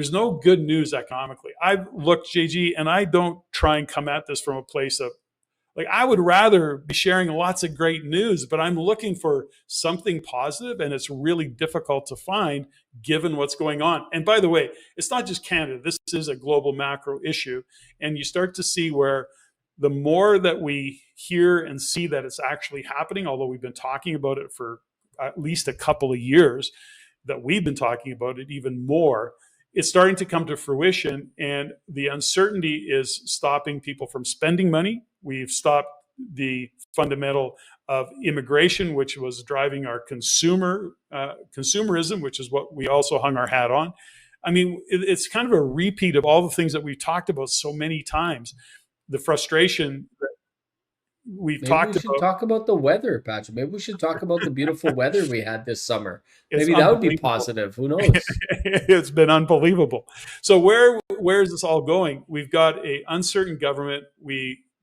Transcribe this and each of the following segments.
there's no good news economically. I've looked, JG, and I don't try and come at this from a place of, like, I would rather be sharing lots of great news, but I'm looking for something positive, and it's really difficult to find given what's going on. And by the way, it's not just Canada. This is a global macro issue. And you start to see where the more that we hear and see that it's actually happening, although we've been talking about it for at least a couple of years, that we've been talking about it even more, it's starting to come to fruition, and the uncertainty is stopping people from spending money. We've stopped the fundamental of immigration, which was driving our consumerism, which is what we also hung our hat on. I mean, it's kind of a repeat of all the things that we've talked about so many times. The frustration that we've talked about. Maybe we should talk about the weather, Patrick. Maybe we should talk about the beautiful weather we had this summer. It's Maybe that would be positive. Who knows? It's been unbelievable. So where is this all going? We've got an uncertain government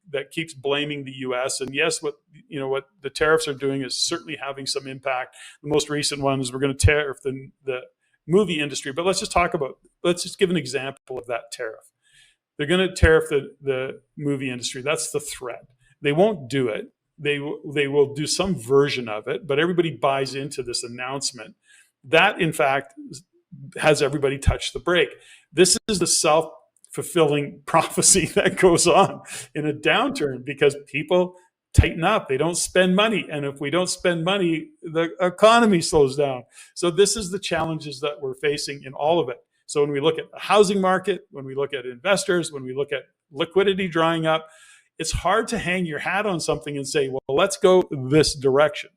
that keeps blaming the U.S. And yes, what the tariffs are doing is certainly having some impact. The most recent one is we're going to tariff the movie industry. But let's just give an example of that tariff. They're going to tariff the movie industry. That's the threat. They won't do it. They will do some version of it, but everybody buys into this announcement. That, in fact, has everybody touch the brake. This is the self-fulfilling prophecy that goes on in a downturn because people tighten up. They don't spend money. And if we don't spend money, the economy slows down. So this is the challenges that we're facing in all of it. So when we look at the housing market, when we look at investors, when we look at liquidity drying up, it's hard to hang your hat on something and say, well, let's go this direction.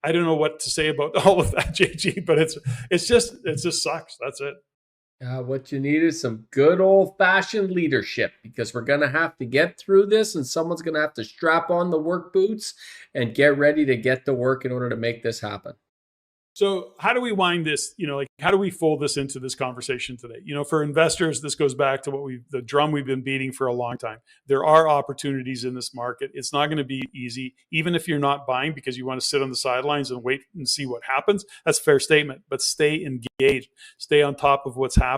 I don't know what to say about all of that, JG, but it just sucks. That's it. What you need is some good old-fashioned leadership, because we're going to have to get through this, and someone's going to have to strap on the work boots and get ready to get to work in order to make this happen. So how do we wind this, how do we fold this into this conversation today? For investors, this goes back to the drum we've been beating for a long time. There are opportunities in this market. It's not going to be easy, even if you're not buying because you want to sit on the sidelines and wait and see what happens. That's a fair statement, but stay engaged, stay on top of what's happening.